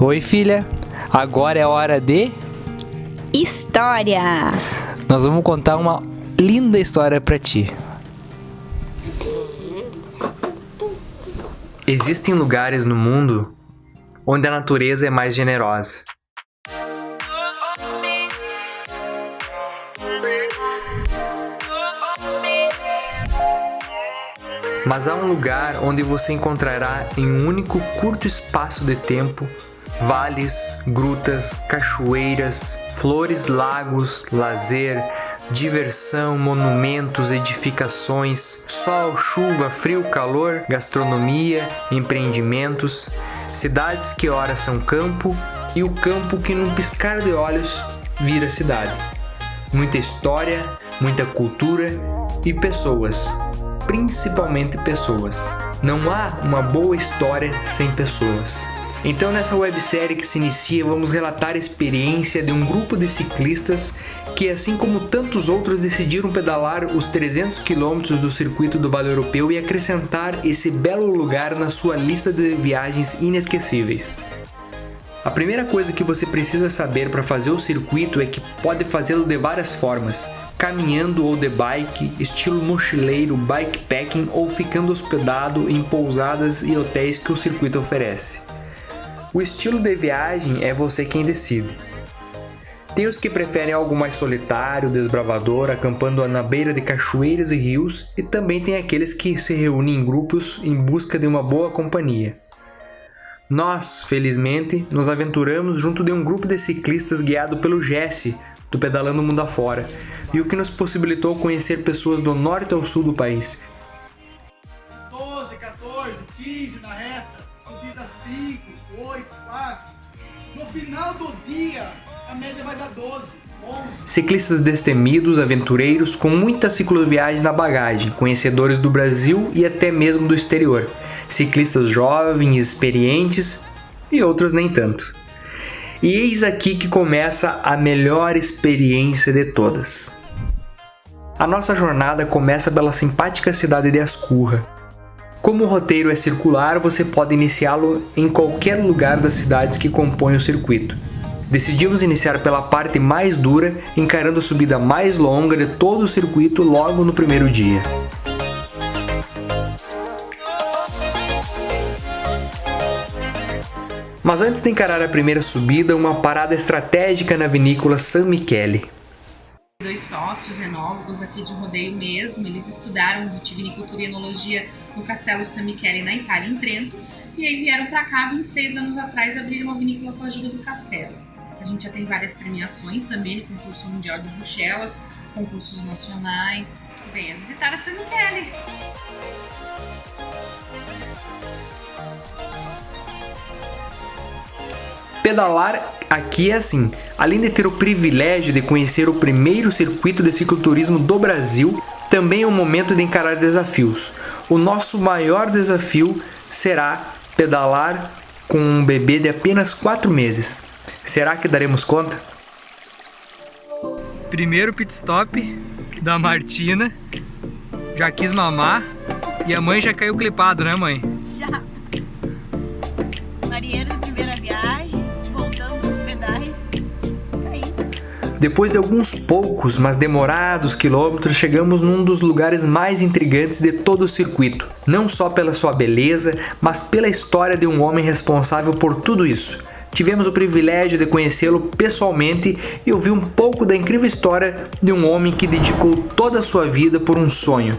Oi, filha. Agora é hora de História! Nós vamos contar uma linda história pra ti. Existem lugares no mundo onde a natureza é mais generosa. Mas há um lugar onde você encontrará em um único curto espaço de tempo vales, grutas, cachoeiras, flores, lagos, lazer, diversão, monumentos, edificações, sol, chuva, frio, calor, gastronomia, empreendimentos, cidades que ora são campo e o campo que num piscar de olhos vira cidade. Muita história, muita cultura e pessoas, principalmente pessoas. Não há uma boa história sem pessoas. Então, nessa websérie que se inicia, vamos relatar a experiência de um grupo de ciclistas que, assim como tantos outros, decidiram pedalar os 300 km do circuito do Vale Europeu e acrescentar esse belo lugar na sua lista de viagens inesquecíveis. A primeira coisa que você precisa saber para fazer o circuito é que pode fazê-lo de várias formas, caminhando ou de bike, estilo mochileiro, bikepacking ou ficando hospedado em pousadas e hotéis que o circuito oferece. O estilo de viagem é você quem decide. Tem os que preferem algo mais solitário, desbravador, acampando na beira de cachoeiras e rios, e também tem aqueles que se reúnem em grupos em busca de uma boa companhia. Nós, felizmente, nos aventuramos junto de um grupo de ciclistas guiado pelo Jesse, do Pedalando Mundo Afora, e o que nos possibilitou conhecer pessoas do norte ao sul do país. 12, 14, 15 na reta, subida 5, 8, 4. No final do dia, a média vai dar 12, 11. Ciclistas destemidos, aventureiros, com muita cicloviagem na bagagem, conhecedores do Brasil e até mesmo do exterior. Ciclistas jovens, experientes e outros nem tanto. E eis aqui que começa a melhor experiência de todas. A nossa jornada começa pela simpática cidade de Ascurra. Como o roteiro é circular, você pode iniciá-lo em qualquer lugar das cidades que compõem o circuito. Decidimos iniciar pela parte mais dura, encarando a subida mais longa de todo o circuito logo no primeiro dia. Mas antes de encarar a primeira subida, uma parada estratégica na vinícola San Michele. Dois sócios enólogos aqui de rodeio mesmo, eles estudaram vitivinicultura e enologia no Castelo San Michele, na Itália, em Trento, e aí vieram para cá 26 anos atrás abrir uma vinícola com a ajuda do castelo. A gente já tem várias premiações também no concurso mundial de Bruxelas, concursos nacionais. Venha visitar a San Michele! Pedalar aqui é assim, além de ter o privilégio de conhecer o primeiro circuito de cicloturismo do Brasil, também é um momento de encarar desafios. O nosso maior desafio será pedalar com um bebê de apenas 4 meses. Será que daremos conta? Primeiro pit stop da Martina, já quis mamar e a mãe já caiu clipado, né, mãe? Já! Marinheiro de primeira viagem, voltando dos pedais, caí. Depois de alguns poucos, mas demorados quilômetros, chegamos num dos lugares mais intrigantes de todo o circuito. Não só pela sua beleza, mas pela história de um homem responsável por tudo isso. Tivemos o privilégio de conhecê-lo pessoalmente e ouvir um pouco da incrível história de um homem que dedicou toda a sua vida por um sonho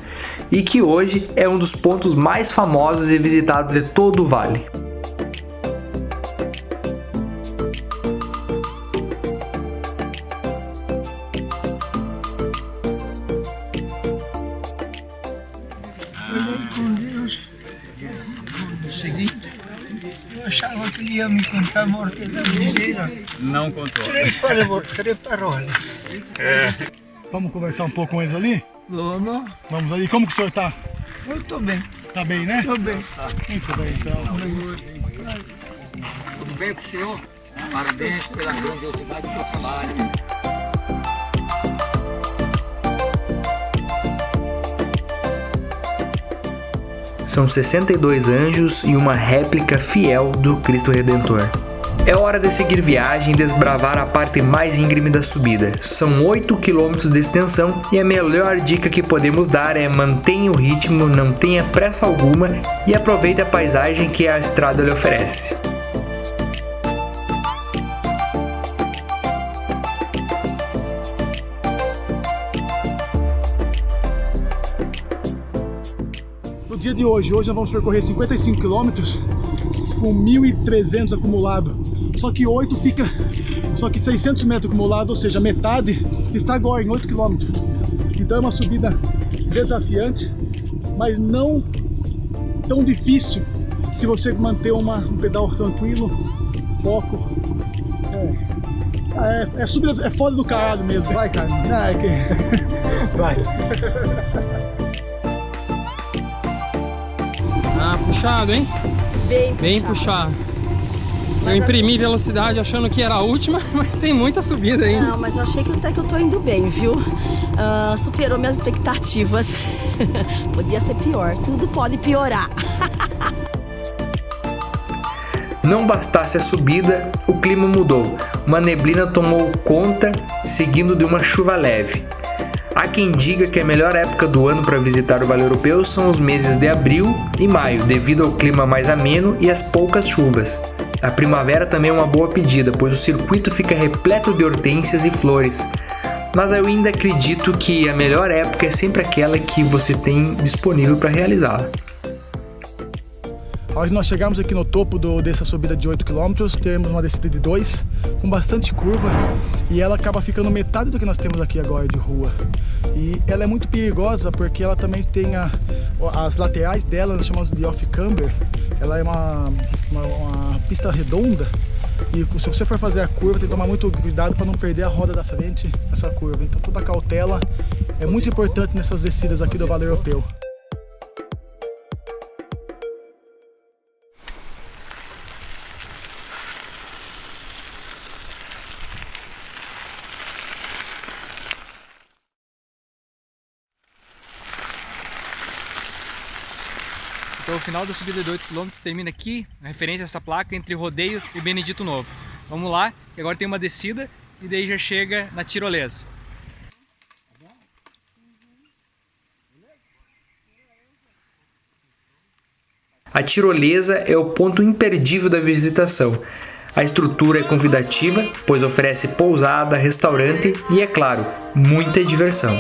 e que hoje é um dos pontos mais famosos e visitados de todo o vale. Com Deus, seguinte, eu achava que ele ia me contar a morte da miséria. Não contou. Três parolas. Vamos conversar um pouco com eles ali? Vamos. Vamos ali. Como que o senhor tá? Eu estou bem, Tá bem, né? estou bem. Muito bem, então. Tudo bem com o senhor? Parabéns pela grandiosidade do seu trabalho. São 62 anjos e uma réplica fiel do Cristo Redentor. É hora de seguir viagem e desbravar a parte mais íngreme da subida. São 8 km de extensão e a melhor dica que podemos dar é mantenha o ritmo, não tenha pressa alguma e aproveite a paisagem que a estrada lhe oferece. No dia de hoje nós vamos percorrer 55 km com 1.300 acumulado. Só que 600 metros acumulado, ou seja, metade está agora em 8 km. Então é uma subida desafiante, mas não tão difícil se você manter um pedal tranquilo, foco. Subida, é foda do caralho mesmo. Vai, cara. Vai. Ah, puxado, hein? Bem puxado. Eu imprimi velocidade achando que era a última, mas tem muita subida ainda. Não, mas eu achei que até que eu tô indo bem, viu? Superou minhas expectativas. Podia ser pior, tudo pode piorar. Não bastasse a subida, o clima mudou. Uma neblina tomou conta, seguindo de uma chuva leve. Há quem diga que a melhor época do ano para visitar o Vale Europeu são os meses de abril e maio, devido ao clima mais ameno e às poucas chuvas. A primavera também é uma boa pedida, pois o circuito fica repleto de hortênsias e flores. Mas eu ainda acredito que a melhor época é sempre aquela que você tem disponível para realizá-la. Hoje nós chegamos aqui no topo dessa subida de 8 km, temos uma descida de 2, com bastante curva, e ela acaba ficando metade do que nós temos aqui agora de rua. E ela é muito perigosa porque ela também tem as laterais dela, nós chamamos de off-camber. Ela é uma pista redonda, e se você for fazer a curva tem que tomar muito cuidado para não perder a roda da frente nessa curva. Então toda a cautela é muito importante nessas descidas aqui do Vale Europeu. Então o final da subida de 8 km termina aqui, a referência a essa placa entre Rodeio e Benedito Novo. Vamos lá, que agora tem uma descida e daí já chega na tirolesa. A tirolesa é o ponto imperdível da visitação. A estrutura é convidativa, pois oferece pousada, restaurante e, é claro, muita diversão.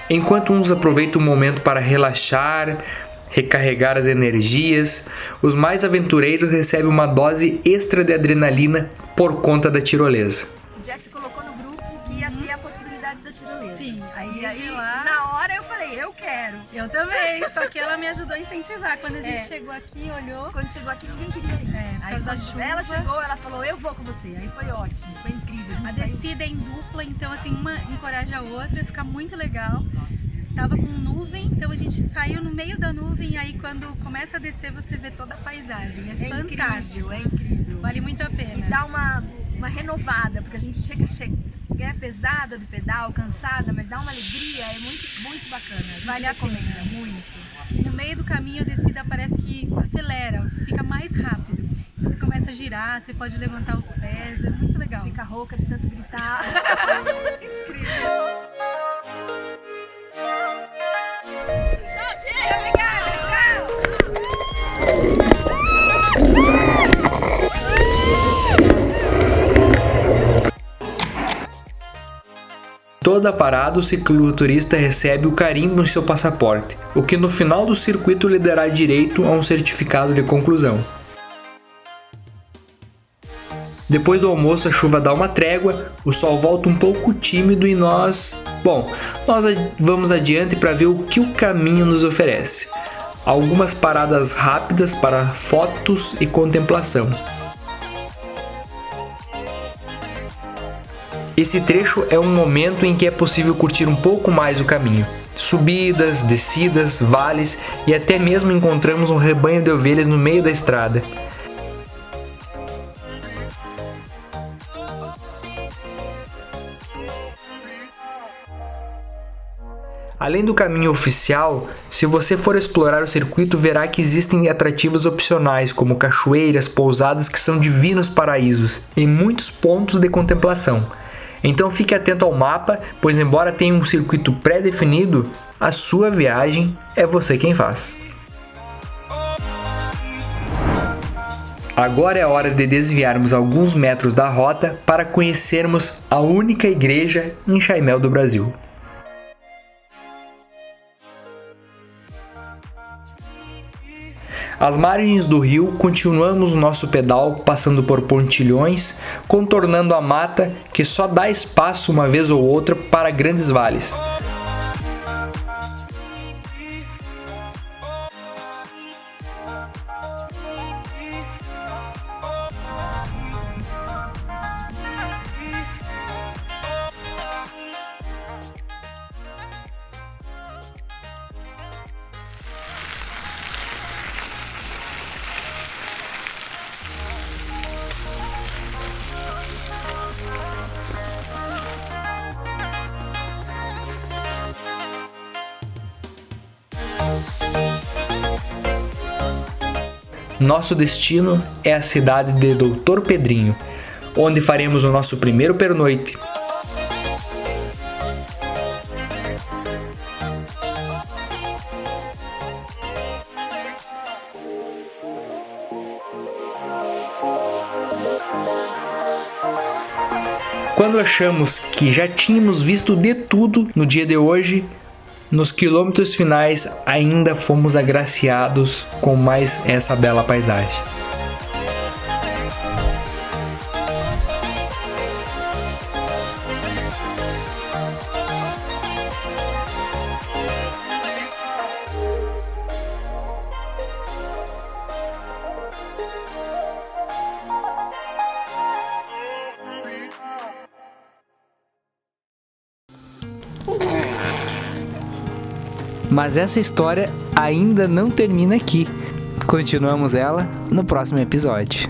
Enquanto uns aproveitam o momento para relaxar, recarregar as energias, os mais aventureiros recebem uma dose extra de adrenalina por conta da tirolesa. O Jesse colocou no grupo que ia ter a possibilidade da tirolesa. Sim, Aí na hora eu falei, eu quero. eu também, só que ela me ajudou a incentivar. Quando a gente chegou aqui, olhou. Quando chegou aqui, ninguém queria ir. Por Aí causa da quando chuva. ela chegou, ela falou, eu vou com você. Aí foi ótimo, foi incrível. A gente saiu- descida é em dupla, então assim, uma encoraja a outra, fica muito legal. Tava com nuvem, então a gente saiu no meio da nuvem e aí quando começa a descer você vê toda a paisagem. É fantástico. É incrível. Vale muito a pena. E dá uma renovada, porque a gente chega pesada do pedal, cansada, mas dá uma alegria, é muito bacana. A gente Vale a recomenda pena. muito. No meio do caminho a descida parece que acelera, fica mais rápido. Você começa a girar, você pode levantar os pés, é muito legal. Fica rouca de tanto gritar. Toda parada, o cicloturista recebe o carimbo em seu passaporte, o que no final do circuito lhe dará direito a um certificado de conclusão. Depois do almoço, a chuva dá uma trégua, o sol volta um pouco tímido e nós vamos adiante para ver o que o caminho nos oferece. Algumas paradas rápidas para fotos e contemplação. Esse trecho é um momento em que é possível curtir um pouco mais o caminho. Subidas, descidas, vales e até mesmo encontramos um rebanho de ovelhas no meio da estrada. Além do caminho oficial, se você for explorar o circuito, verá que existem atrativos opcionais, como cachoeiras, pousadas que são divinos paraísos, em muitos pontos de contemplação. Então fique atento ao mapa, pois embora tenha um circuito pré-definido, a sua viagem é você quem faz. Agora é a hora de desviarmos alguns metros da rota para conhecermos a única igreja em Chaimel do Brasil. Às margens do rio, continuamos o nosso pedal passando por pontilhões, contornando a mata que só dá espaço uma vez ou outra para grandes vales. Nosso destino é a cidade de Doutor Pedrinho, onde faremos o nosso primeiro pernoite. Quando achamos que já tínhamos visto de tudo no dia de hoje, nos quilômetros finais ainda fomos agraciados com mais essa bela paisagem. Mas essa história ainda não termina aqui. Continuamos ela no próximo episódio.